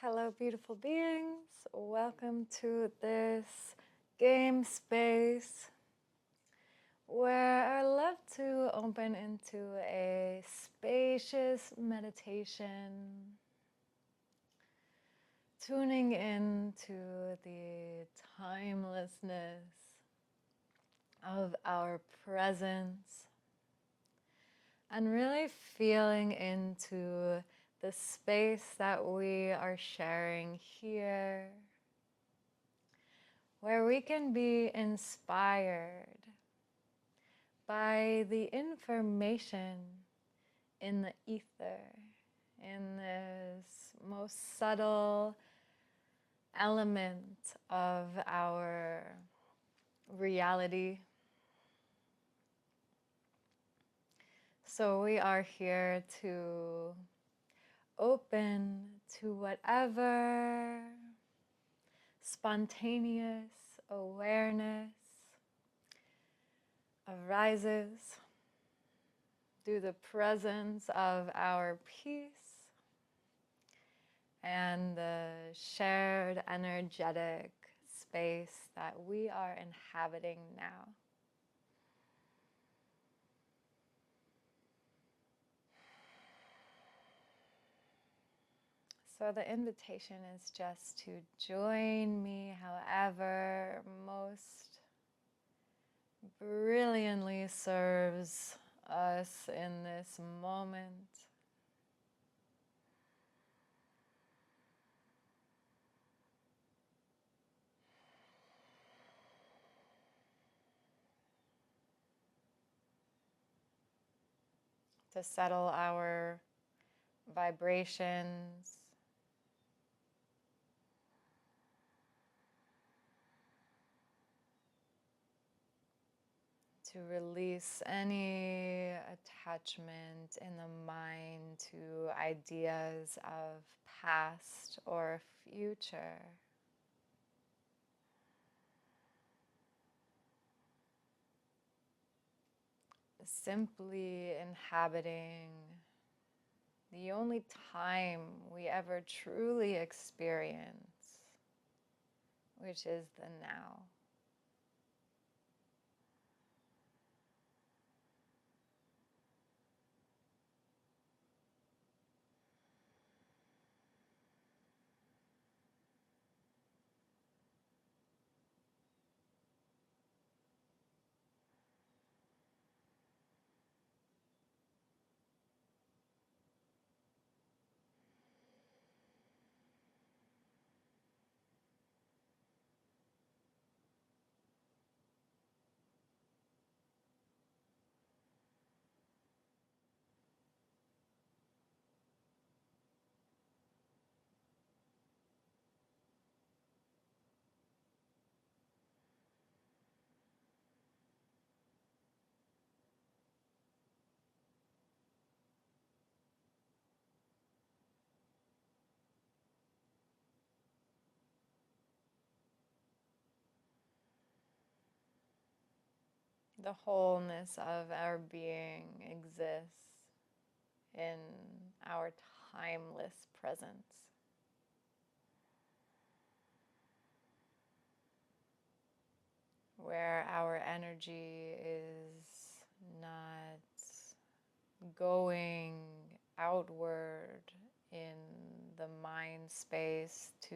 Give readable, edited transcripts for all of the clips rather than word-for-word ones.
Hello, beautiful beings. Welcome to this game space where I love to open into a spacious meditation, tuning into the timelessness of our presence and really feeling into the space that we are sharing here, where we can be inspired by the information in the ether, in this most subtle element of our reality. So we are here to open to whatever spontaneous awareness arises through the presence of our peace and the shared energetic space that we are inhabiting now. So the invitation is just to join me however most brilliantly serves us in this moment. To settle our vibrations, to release any attachment in the mind to ideas of past or future. Simply inhabiting the only time we ever truly experience, which is the now. The wholeness of our being exists in our timeless presence. Where our energy is not going outward in the mind space to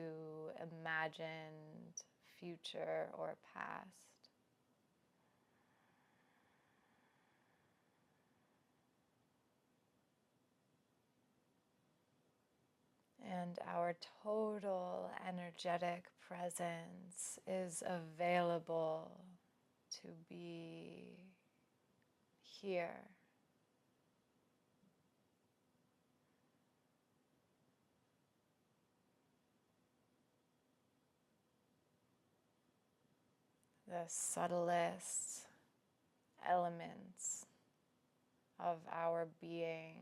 imagined future or past. And our total energetic presence is available to be here. The subtlest elements of our being,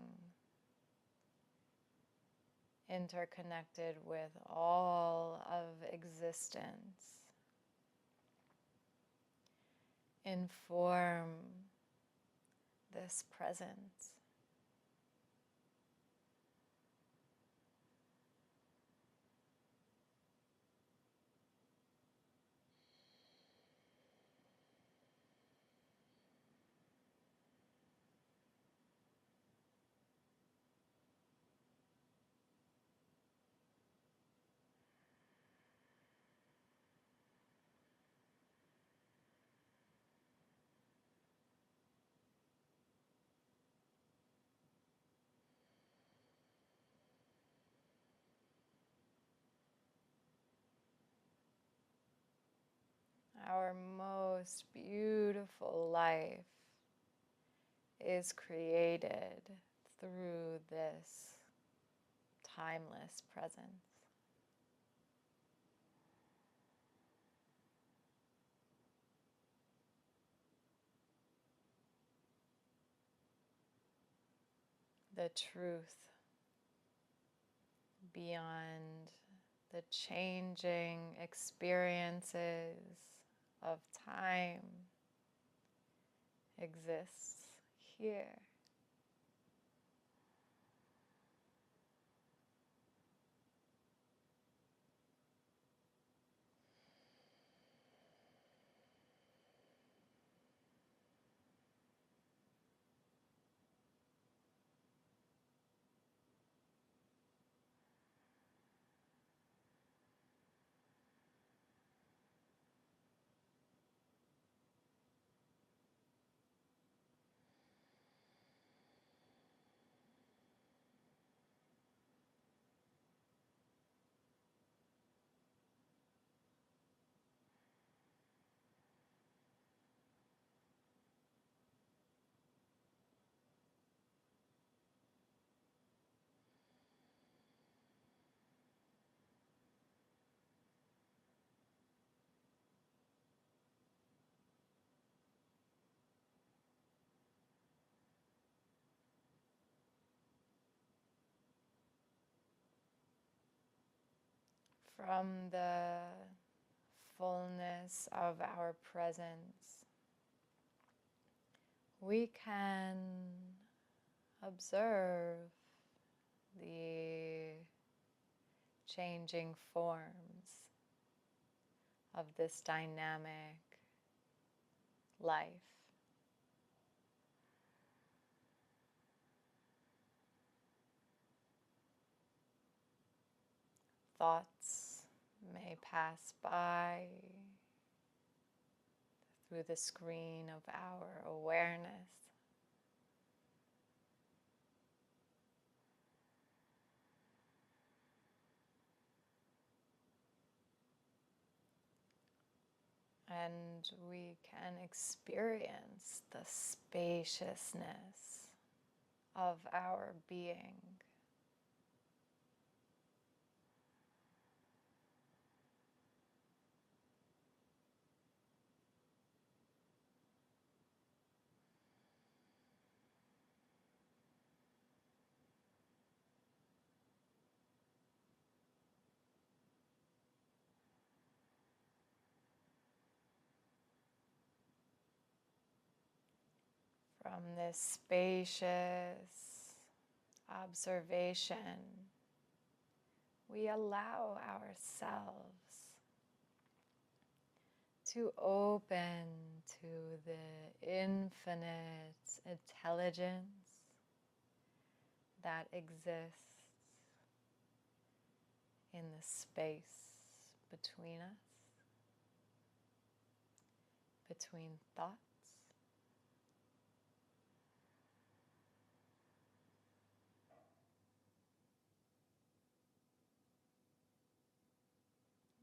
interconnected with all of existence, inform this presence. our most beautiful life is created through this timeless presence. The truth beyond the changing experiences of time exists here. From the fullness of our presence, we can observe the changing forms of this dynamic life. Thoughts may pass by through the screen of our awareness. And we can experience the spaciousness of our being. From this spacious observation, we allow ourselves to open to the infinite intelligence that exists in the space between us, between thoughts.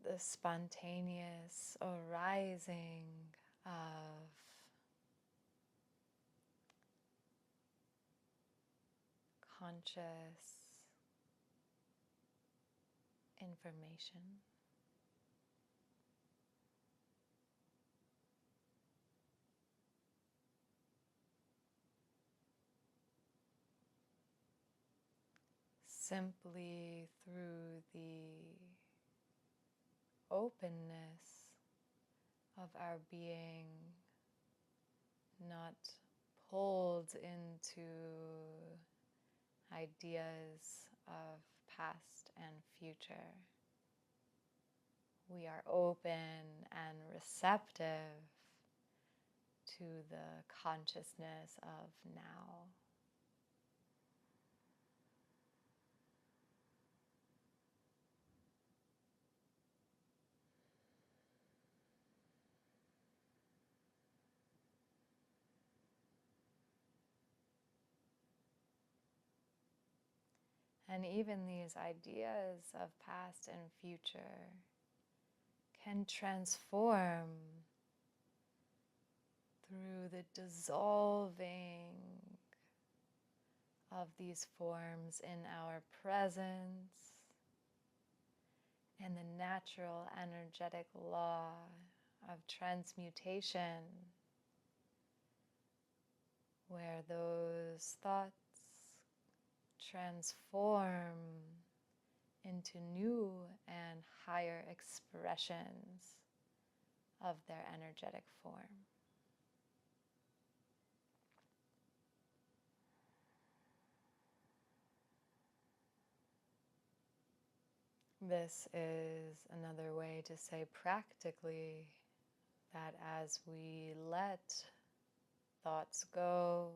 The spontaneous arising of conscious information. Simply through the openness of our being, not pulled into ideas of past and future. We are open and receptive to the consciousness of now. And even these ideas of past and future can transform through the dissolving of these forms in our presence and the natural energetic law of transmutation, where those thoughts transform into new and higher expressions of their energetic form. This is another way to say practically that as we let thoughts go,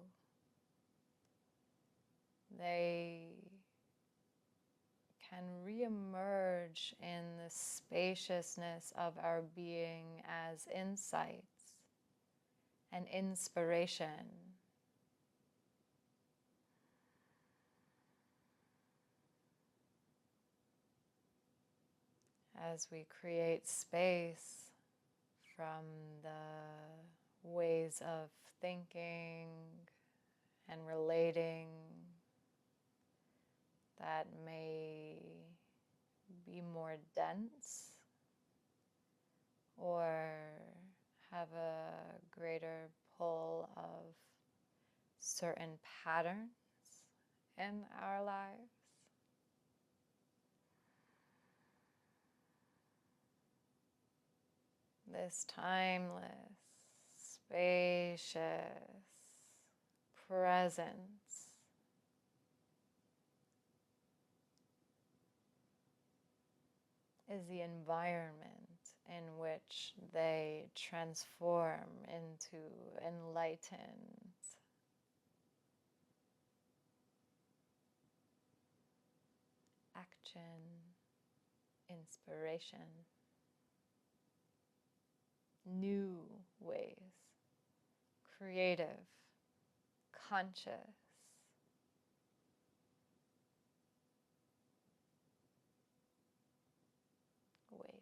they can reemerge in the spaciousness of our being as insights and inspiration. As we create space from the ways of thinking and relating that may be more dense or have a greater pull of certain patterns in our lives. This timeless, spacious presence is the environment in which they transform into enlightened action, inspiration, new ways, creative, conscious ways.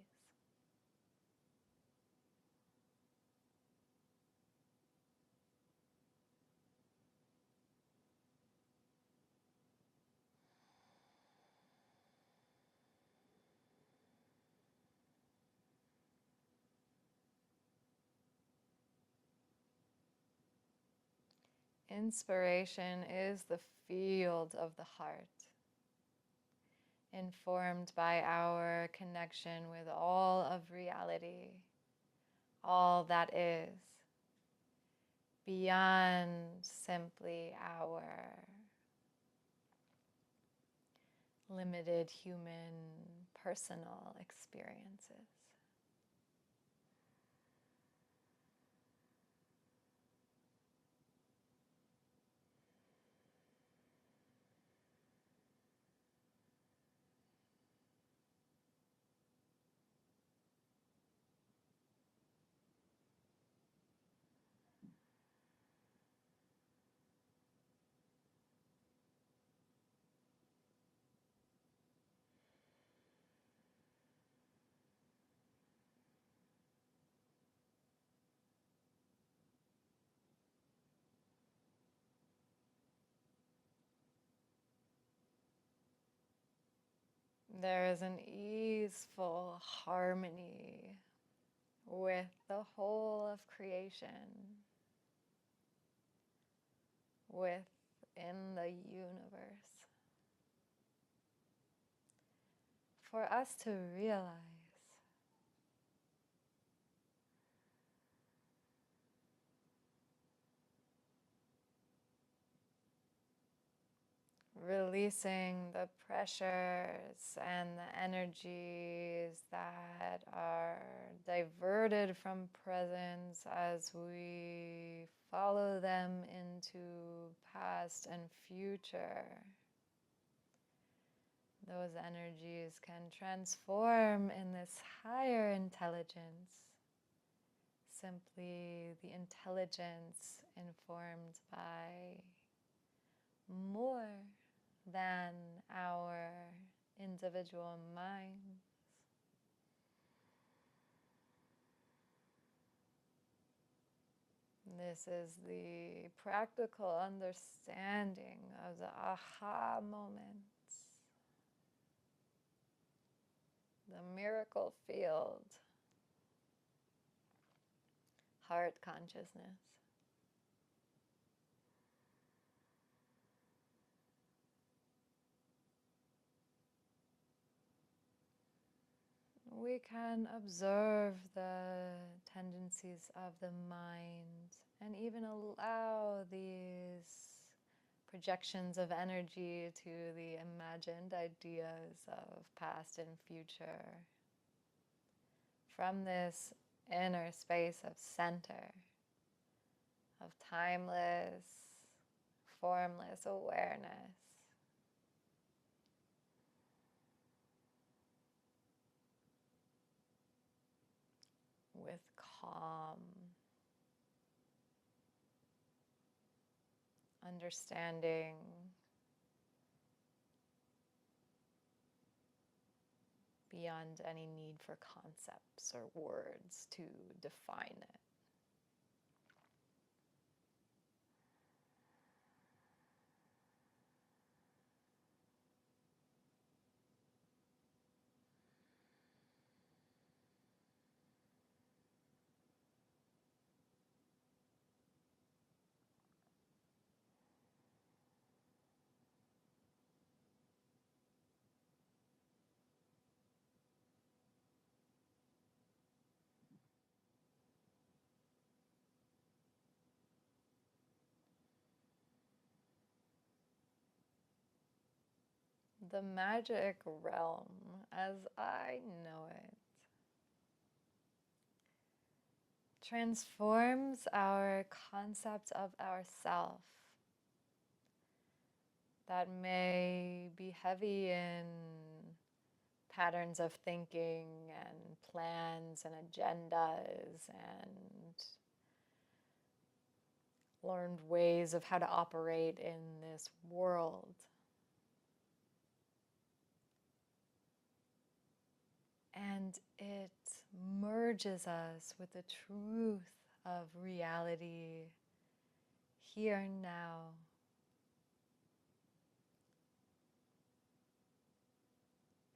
Inspiration is the field of the heart, informed by our connection with all of reality, all that is, beyond simply our limited human personal experiences. There is an easeful harmony with the whole of creation, within the universe, for us to realize releasing the pressures and the energies that are diverted from presence as we follow them into past and future. Those energies can transform in this higher intelligence, simply the intelligence informed by more than our individual minds. This is the practical understanding of the aha moments, the miracle field, heart consciousness. We can observe the tendencies of the mind and even allow these projections of energy to the imagined ideas of past and future from this inner space of center, of timeless, formless awareness. With calm, understanding, beyond any need for concepts or words to define it. The magic realm, as I know it, transforms our concept of ourself that may be heavy in patterns of thinking and plans and agendas and learned ways of how to operate in this world. And it merges us with the truth of reality here and now.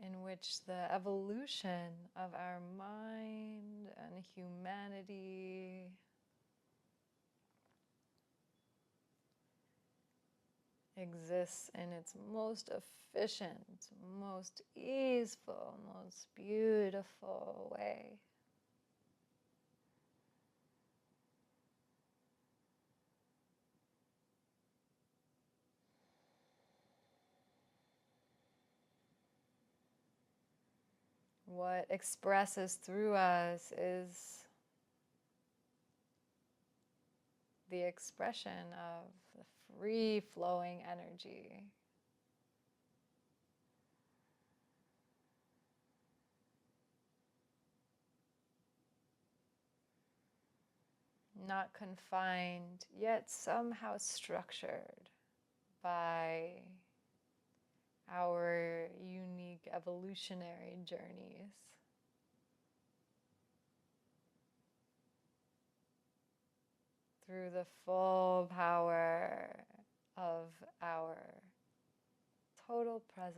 In which the evolution of our mind and humanity exists in its most efficient, most easeful, most beautiful way. What expresses through us is the expression of the free-flowing energy. Not confined, yet somehow structured by our unique evolutionary journeys. Through the full power of our total presence,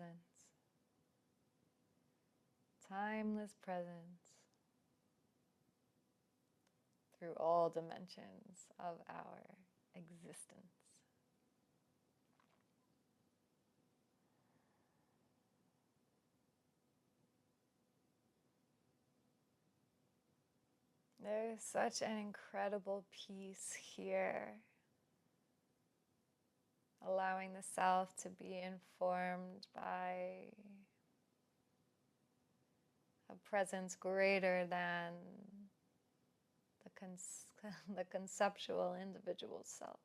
timeless presence, through all dimensions of our existence. There is such an incredible peace here, allowing the self to be informed by a presence greater than the conceptual individual self.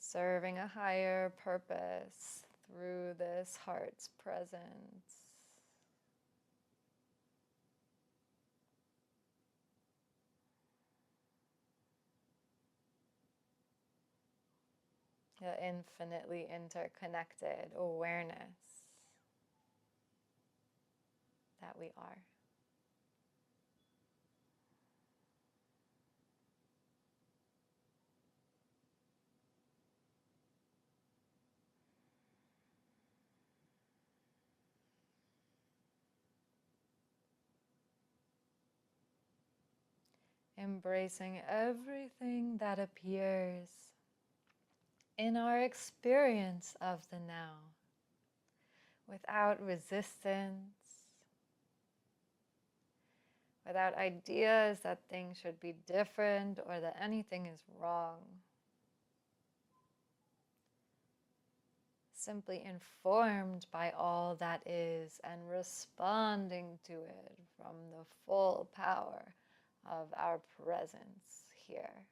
Serving a higher purpose through this heart's presence. The infinitely interconnected awareness that we are. Embracing everything that appears in our experience of the now, without resistance, without ideas that things should be different or that anything is wrong. Simply informed by all that is and responding to it from the full power of our presence here.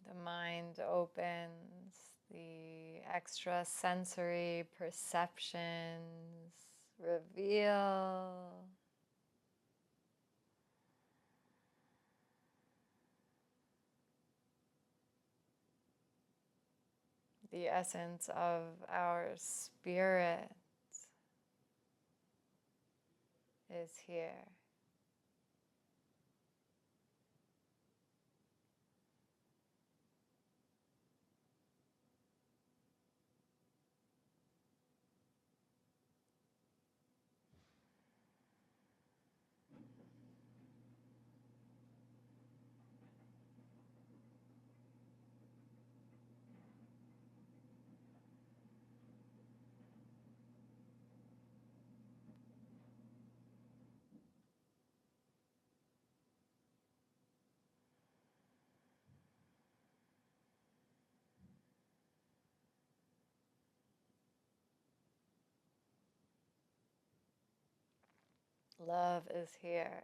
The mind opens, the extra sensory perceptions reveal. The essence of our spirit is here. Love is here.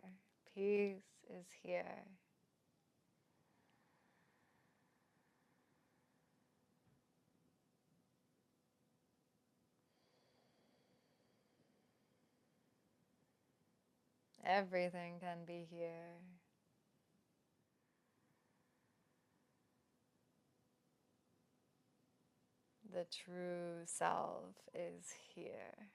Peace is here. Everything can be here. The true self is here.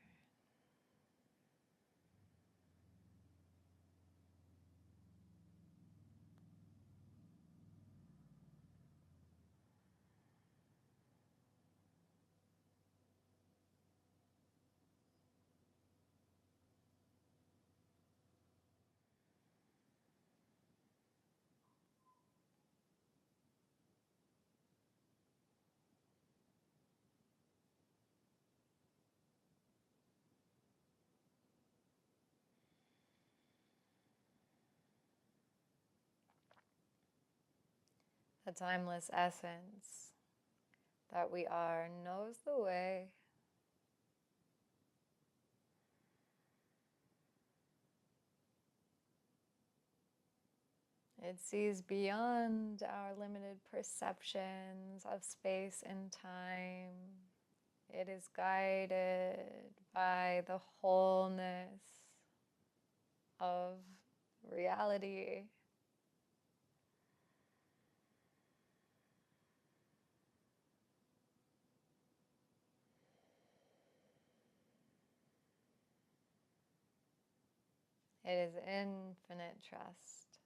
The timeless essence that we are knows the way. It sees beyond our limited perceptions of space and time. It is guided by the wholeness of reality. It is infinite trust.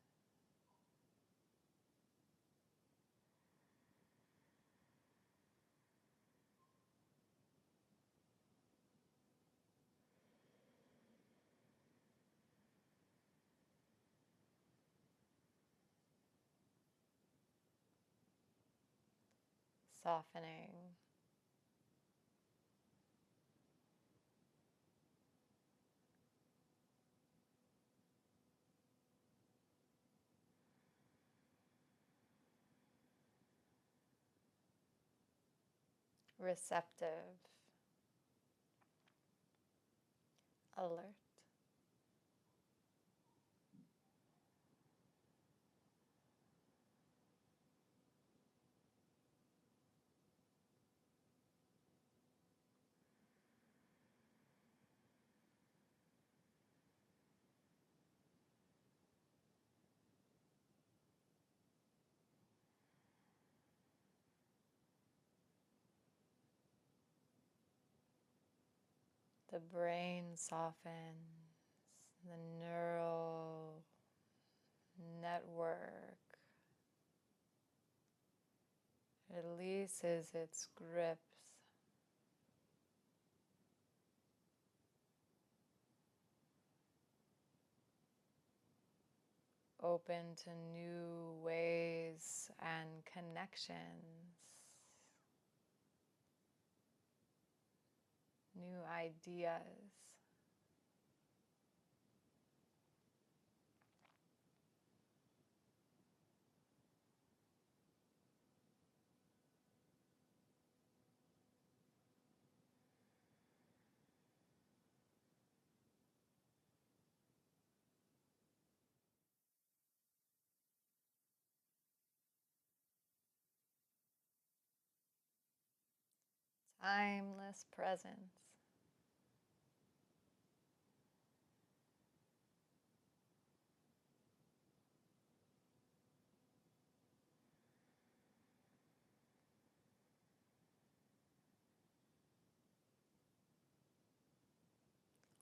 Softening. receptive, alert. The brain softens, the neural network releases its grips, open to new ways and connections, new ideas. Timeless presence.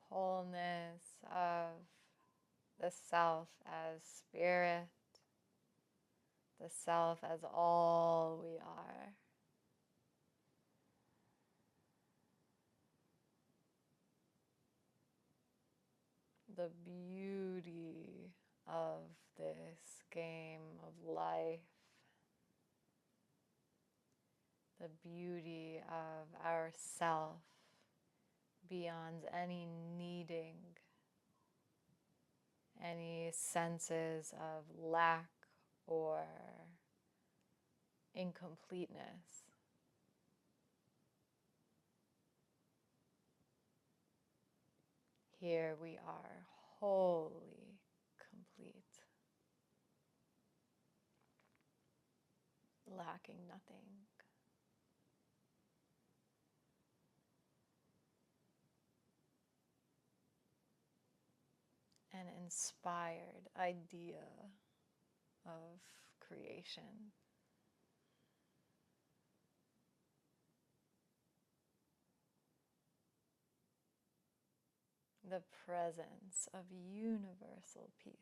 Wholeness of the self as spirit, the self as all we are. The beauty of this game of life, the beauty of ourself beyond any needing, any senses of lack or incompleteness. Here we are wholly complete, lacking nothing. An inspired idea of creation. The presence of universal peace.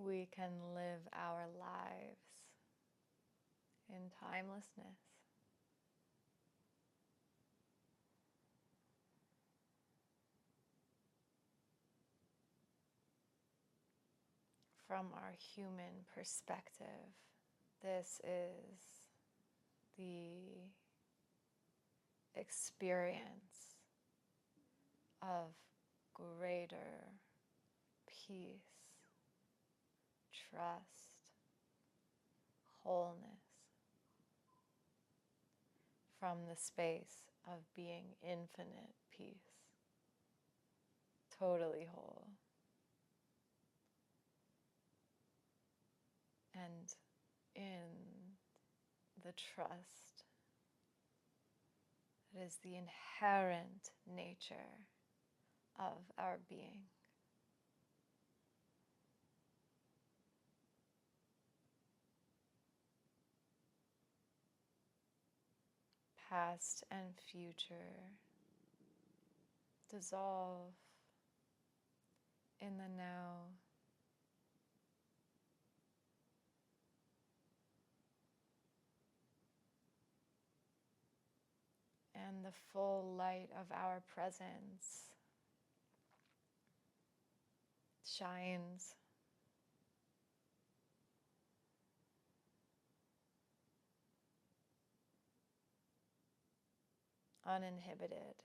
We can live our lives in timelessness. From our human perspective, this is the experience of greater peace, trust, wholeness from the space of being infinite peace, totally whole. And in the trust that is the inherent nature of our being. Past and future dissolve in the now. And the full light of our presence shines uninhibited.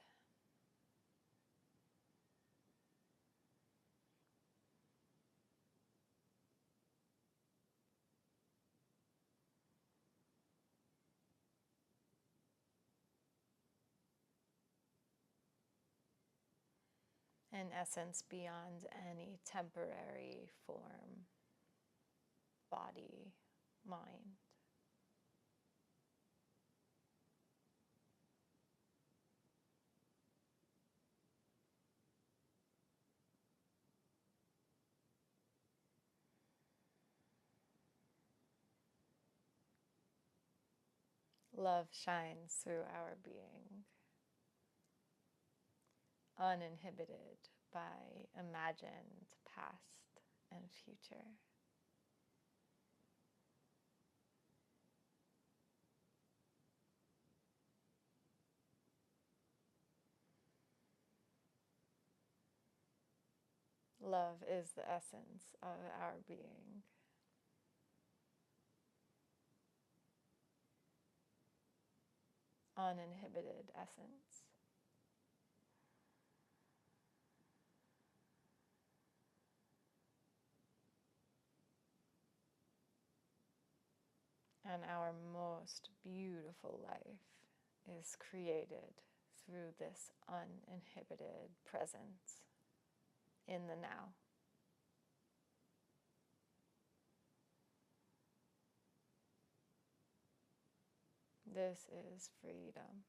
In essence, beyond any temporary form, body, mind. Love shines through our being, uninhibited by imagined past and future. Love is the essence of our being. Uninhibited essence. And our most beautiful life is created through this uninhibited presence in the now. This is freedom.